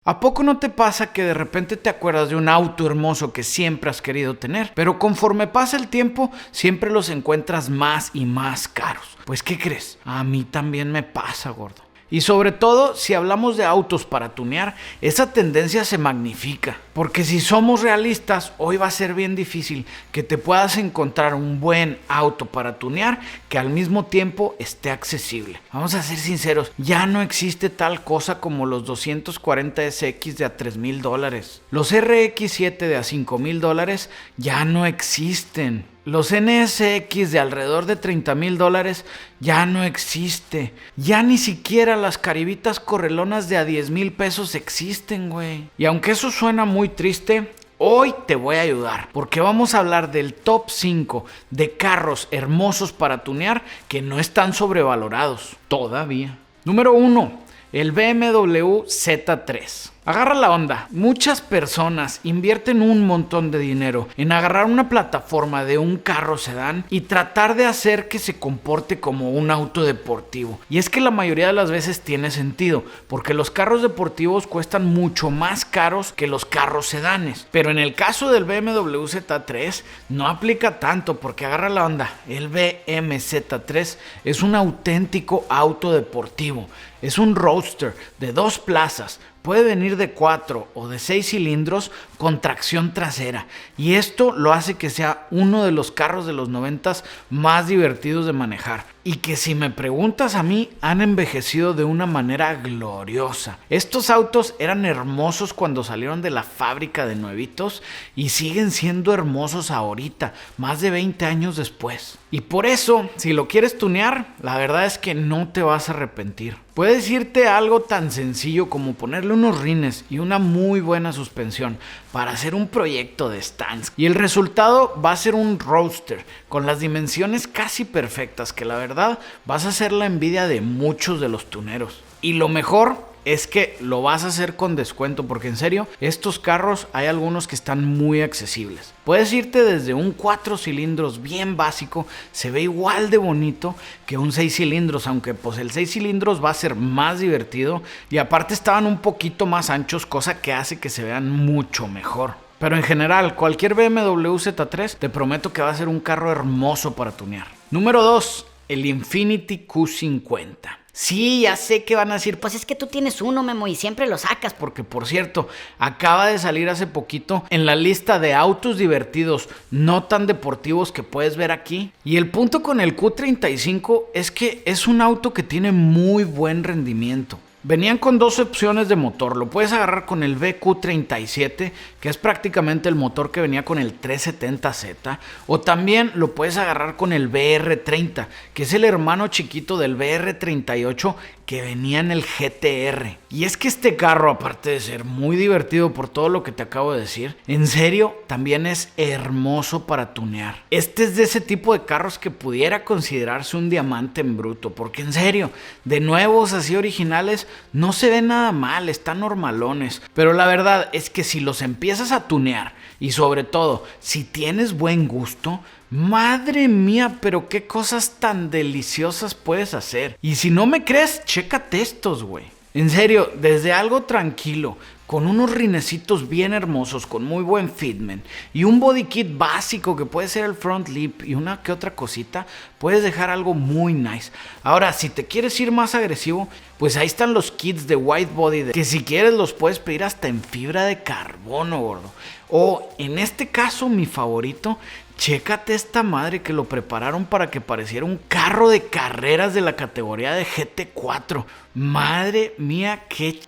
¿A poco no te pasa que de repente te acuerdas de un auto hermoso que siempre has querido tener, pero conforme pasa el tiempo siempre los encuentras más y más caros? Pues ¿qué crees? A mí también me pasa, gordo. Y sobre todo, si hablamos de autos para tunear, esa tendencia se magnifica. Porque si somos realistas, hoy va a ser bien difícil que te puedas encontrar un buen auto para tunear que al mismo tiempo esté accesible. Vamos a ser sinceros, ya no existe tal cosa como los 240SX de a $3,000. Los RX7 de a $5,000 ya no existen. Los NSX de alrededor de $30,000 ya no existe. Ya ni siquiera las caribitas correlonas de a $10,000 existen, güey. Y aunque eso suena muy triste, hoy te voy a ayudar, porque vamos a hablar del top 5 de carros hermosos para tunear que no están sobrevalorados todavía. Número 1, el BMW Z3. Agarra la onda. Muchas personas invierten un montón de dinero en agarrar una plataforma de un carro sedán y tratar de hacer que se comporte como un auto deportivo. Y es que la mayoría de las veces tiene sentido, porque los carros deportivos cuestan mucho más caros que los carros sedanes. Pero en el caso del BMW Z3 no aplica tanto, porque agarra la onda. El BMW Z3 es un auténtico auto deportivo. Es un roadster de 2 plazas. Puede venir de 4 o de 6 cilindros con tracción trasera, y esto lo hace que sea uno de los carros de los 90s más divertidos de manejar, y que, si me preguntas a mí, han envejecido de una manera gloriosa. Estos autos eran hermosos cuando salieron de la fábrica de nuevitos y siguen siendo hermosos ahorita, más de 20 años después. Y por eso, si lo quieres tunear, la verdad es que no te vas a arrepentir. Puedes irte a algo tan sencillo como ponerle unos rines y una muy buena suspensión para hacer un proyecto de stands. Y el resultado va a ser un roadster con las dimensiones casi perfectas, que la verdad vas a hacer la envidia de muchos de los tuneros. Y lo mejor es que lo vas a hacer con descuento, porque en serio, estos carros hay algunos que están muy accesibles. Puedes irte desde un 4 cilindros bien básico, se ve igual de bonito que un 6 cilindros, aunque pues el 6 cilindros va a ser más divertido, y aparte estaban un poquito más anchos, cosa que hace que se vean mucho mejor. Pero en general, cualquier BMW Z3 te prometo que va a ser un carro hermoso para tunear. Número 2, el Infiniti Q50. Sí, ya sé que van a decir, Pues es que tú tienes uno, Memo, y siempre lo sacas. porque por cierto, acaba de salir hace poquito en la lista de autos divertidos no tan deportivos que puedes ver aquí. Y el punto con el Q35 es que es un auto que tiene muy buen rendimiento. Venían con 2 opciones de motor. Lo puedes agarrar con el BQ37, que es prácticamente el motor que venía con el 370Z, o también lo puedes agarrar con el BR30, que es el hermano chiquito del BR38 que venía en el GTR. Y es que este carro, aparte de ser muy divertido por todo lo que te acabo de decir, en serio, también es hermoso para tunear. Este es de ese tipo de carros que pudiera considerarse un diamante en bruto, porque en serio, de nuevos así originales, no se ven nada mal, están normalones. Pero la verdad es que si los empiezas a tunear, y sobre todo, si tienes buen gusto, madre mía, pero qué cosas tan deliciosas puedes hacer. Y si no me crees, chécate estos, güey. En serio, desde algo tranquilo, con unos rinecitos bien hermosos, con muy buen fitment, y un body kit básico que puede ser el front lip y una que otra cosita, puedes dejar algo muy nice. Ahora, si te quieres ir más agresivo, pues ahí están los kits de white body, que si quieres los puedes pedir hasta en fibra de carbono, gordo. O en este caso, mi favorito, chécate esta madre que lo prepararon para que pareciera un carro de carreras de la categoría de GT4. Madre mía, qué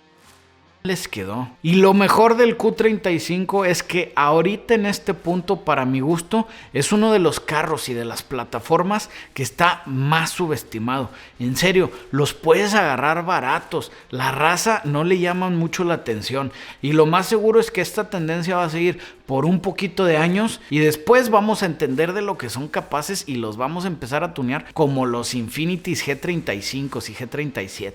les quedó. Y lo mejor del Q35 es que ahorita en este punto, para mi gusto, es uno de los carros y de las plataformas que está más subestimado. En serio, los puedes agarrar baratos. La raza no le llaman mucho la atención, y lo más seguro es que esta tendencia va a seguir por un poquito de años, y después vamos a entender de lo que son capaces y los vamos a empezar a tunear como los Infinitis G35 y G37.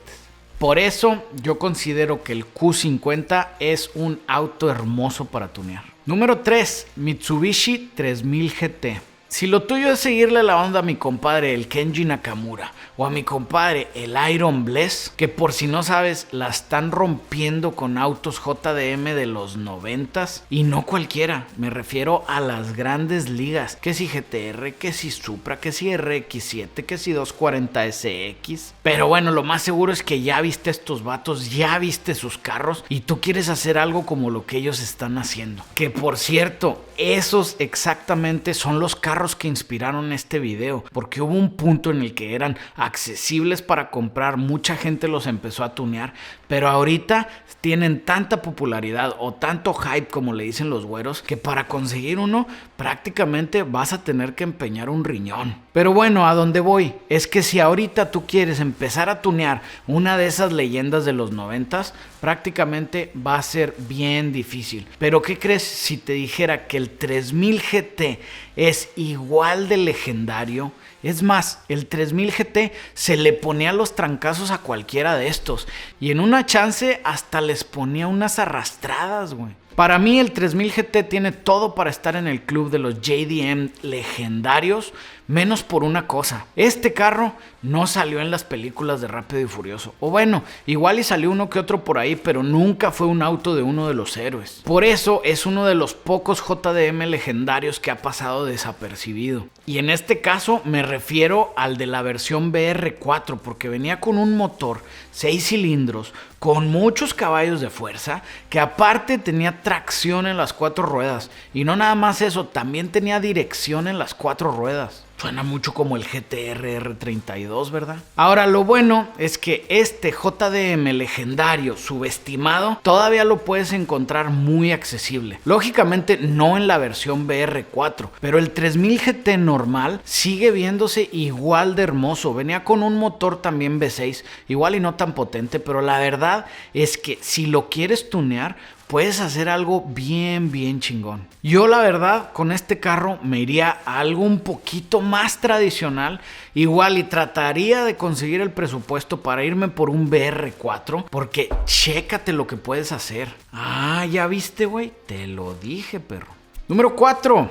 Por eso yo considero que el Q50 es un auto hermoso para tunear. Número 3, Mitsubishi 3000 GT. Si lo tuyo es seguirle la onda a mi compadre el Kenji Nakamura o a mi compadre el Iron Bless, que por si no sabes la están rompiendo con autos JDM de los 90s, y no cualquiera, me refiero a las grandes ligas, que si GTR, que si Supra, que si RX-7, que si 240SX. Pero bueno, lo más seguro es que ya viste a estos vatos, ya viste sus carros y tú quieres hacer algo como lo que ellos están haciendo. Que por cierto, esos exactamente son los carros que inspiraron este video, porque hubo un punto en el que eran accesibles para comprar, mucha gente los empezó a tunear, pero ahorita tienen tanta popularidad o tanto hype, como le dicen los güeros, que para conseguir uno prácticamente vas a tener que empeñar un riñón. Pero bueno, a donde voy es que si ahorita tú quieres empezar a tunear una de esas leyendas de los 90s, prácticamente va a ser bien difícil. Pero ¿qué crees si te dijera que el 3000 GT es igual de legendario? Es más, el 3000 GT se le ponía los trancazos a cualquiera de estos, y en una chance hasta les ponía unas arrastradas, güey. Para mí el 3000 GT tiene todo para estar en el club de los JDM legendarios, menos por una cosa: este carro no salió en las películas de Rápido y Furioso. O bueno, igual y salió uno que otro por ahí, pero nunca fue un auto de uno de los héroes. Por eso es uno de los pocos JDM legendarios que ha pasado desapercibido. Y en este caso me refiero al de la versión BR4, porque venía con un motor 6 cilindros con muchos caballos de fuerza, que aparte tenía tracción en las 4 ruedas. Y no nada más eso, también tenía dirección en las 4 ruedas. Suena mucho como el GTR R32, ¿verdad? Ahora, lo bueno es que este JDM legendario subestimado todavía lo puedes encontrar muy accesible. Lógicamente no en la versión BR4, pero el 3000 GT normal sigue viéndose igual de hermoso. Venía con un motor también V6, igual y no tan potente, pero la verdad es que si lo quieres tunear, puedes hacer algo bien chingón. Yo la verdad con este carro me iría a algo un poquito más tradicional, igual y trataría de conseguir el presupuesto para irme por un BR4, porque chécate lo que puedes hacer. Ah, ya viste, güey, te lo dije, perro. Número 4,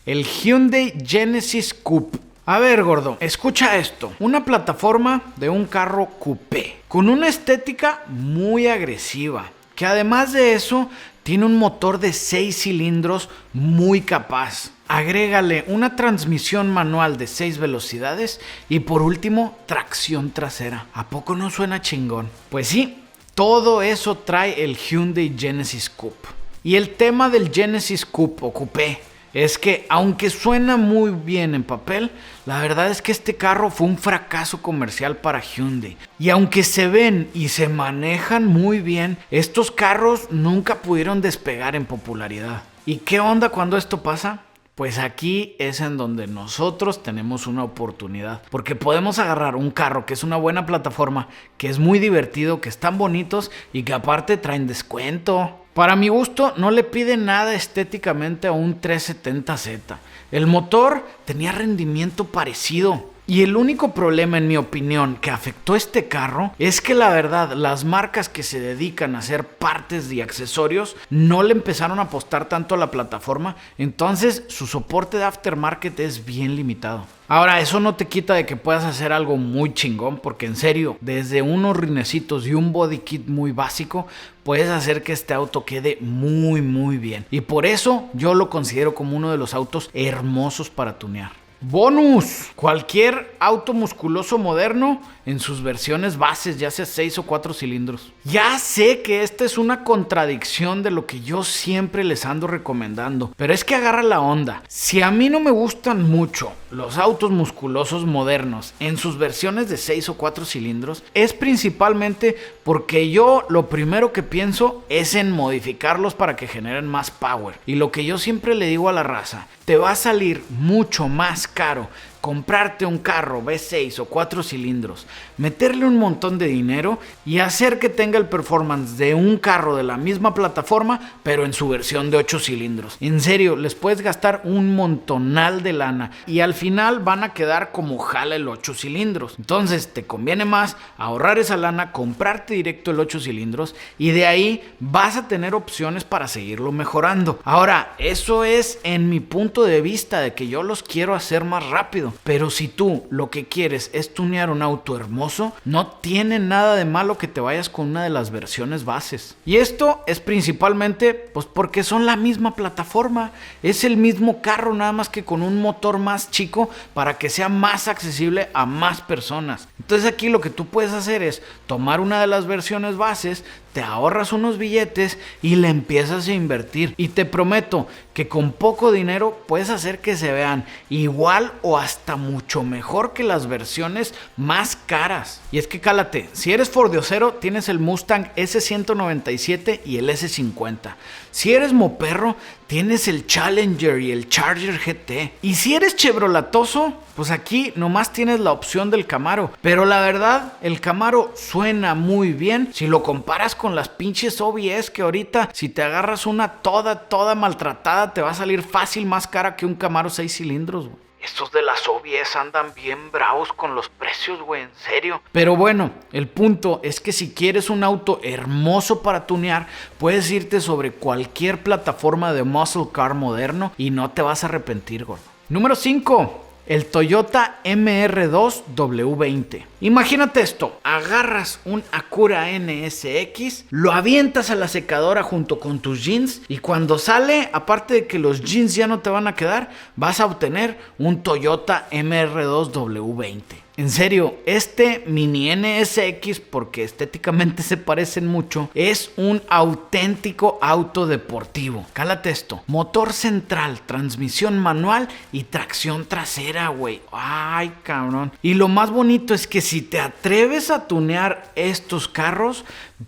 el Hyundai Genesis Coupe. A ver, gordo, escucha esto. Una plataforma de un carro coupé con una estética muy agresiva, que además de eso tiene un motor de 6 cilindros muy capaz. Agrégale una transmisión manual de 6 velocidades y por último tracción trasera. ¿A poco no suena chingón? Pues sí, todo eso trae el Hyundai Genesis Coupe. Y el tema del Genesis Coupe o coupé es que aunque suena muy bien en papel, la verdad es que este carro fue un fracaso comercial para Hyundai. Y aunque se ven y se manejan muy bien, estos carros nunca pudieron despegar en popularidad. ¿Y qué onda cuando esto pasa? Pues aquí es en donde nosotros tenemos una oportunidad, porque podemos agarrar un carro que es una buena plataforma, que es muy divertido, que están bonitos y que aparte traen descuento. Para mi gusto no le pide nada estéticamente a un 370Z. El motor tenía rendimiento parecido. Y el único problema, en mi opinión, que afectó este carro es que la verdad las marcas que se dedican a hacer partes y accesorios no le empezaron a apostar tanto a la plataforma, entonces su soporte de aftermarket es bien limitado. Ahora, eso no te quita de que puedas hacer algo muy chingón, porque en serio, desde unos rinecitos y un body kit muy básico, puedes hacer que este auto quede muy bien. Y por eso yo lo considero como uno de los autos hermosos para tunear. Bonus: cualquier auto musculoso moderno en sus versiones bases, ya sea 6 o 4 cilindros. Ya sé que esta es una contradicción de lo que yo siempre les ando recomendando, pero es que agarra la onda. Si a mí no me gustan mucho los autos musculosos modernos en sus versiones de 6 o 4 cilindros, es principalmente porque yo lo primero que pienso es en modificarlos para que generen más power. Y lo que yo siempre le digo a la raza: te va a salir mucho más caro comprarte un carro V6 o 4 cilindros, meterle un montón de dinero y hacer que tenga el performance de un carro de la misma plataforma, pero en su versión de 8 cilindros. En serio, les puedes gastar un montonal de lana y al final van a quedar como jala el 8 cilindros. Entonces te conviene más ahorrar esa lana, comprarte directo el 8 cilindros y de ahí vas a tener opciones para seguirlo mejorando. Ahora, eso es en mi punto de vista de que yo los quiero hacer más rápido, pero si tú lo que quieres es tunear un auto hermoso, no tiene nada de malo que te vayas con una de las versiones bases. Y esto es principalmente pues porque son la misma plataforma, es el mismo carro, nada más que con un motor más chico para que sea más accesible a más personas. Entonces aquí lo que tú puedes hacer es tomar una de las versiones bases, te ahorras unos billetes y le empiezas a invertir. Y te prometo que con poco dinero puedes hacer que se vean igual o hasta mucho mejor que las versiones más caras. Y es que cálate, si eres fordiosero tienes el Mustang S197 y el S50. Si eres moperro tienes el Challenger y el Charger GT. Y si eres chevrolatoso, pues aquí nomás tienes la opción del Camaro. Pero la verdad, el Camaro suena muy bien si lo comparas con las pinches OBS, que ahorita si te agarras una toda maltratada te va a salir fácil más cara que un Camaro 6 cilindros, güey. Estos de las OBS andan bien bravos con los precios, güey, en serio. Pero bueno, el punto es que si quieres un auto hermoso para tunear, puedes irte sobre cualquier plataforma de muscle car moderno y no te vas a arrepentir, gordo. Número 5. El Toyota MR2 W20. Imagínate esto, agarras un Acura NSX, lo avientas a la secadora junto con tus jeans y cuando sale, aparte de que los jeans ya no te van a quedar, vas a obtener un Toyota MR2 W20. En serio, este mini NSX, porque estéticamente se parecen mucho, es un auténtico auto deportivo. Cálate esto, motor central, transmisión manual y tracción trasera, güey. Ay, cabrón. Y lo más bonito es que si te atreves a tunear estos carros,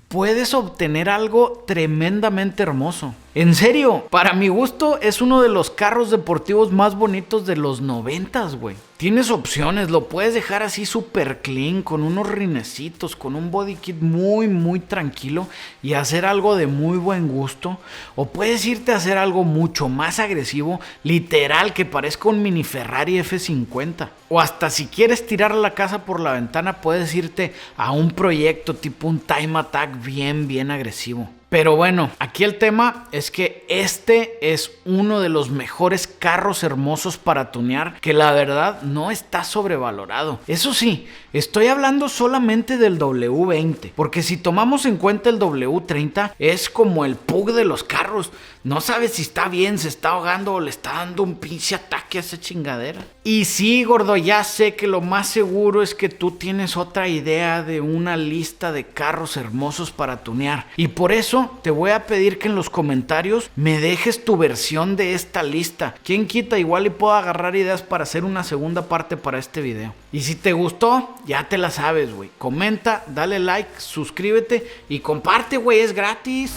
puedes obtener algo tremendamente hermoso. En serio, para mi gusto es uno de los carros deportivos más bonitos de los 90s, güey. Tienes opciones, lo puedes dejar así súper clean, con unos rinecitos, con un body kit muy tranquilo y hacer algo de muy buen gusto. O puedes irte a hacer algo mucho más agresivo, literal, que parezca un mini Ferrari F50. O hasta si quieres tirar la casa por la ventana, puedes irte a un proyecto tipo un Time Attack bien agresivo. Pero bueno, aquí el tema es que este es uno de los mejores carros hermosos para tunear, que la verdad no está sobrevalorado. Eso sí, estoy hablando solamente del W20, porque si tomamos en cuenta el W30 es como el Pug de los carros. No sabes si está bien, se está ahogando o le está dando un pinche ataque a esa chingadera. Y sí, gordo, ya sé que lo más seguro es que tú tienes otra idea de una lista de carros hermosos para tunear. Y por eso te voy a pedir que en los comentarios me dejes tu versión de esta lista. Quién quita, igual y puedo agarrar ideas para hacer una segunda parte para este video. Y si te gustó, ya te la sabes, güey. Comenta, dale like, suscríbete y comparte, güey, es gratis.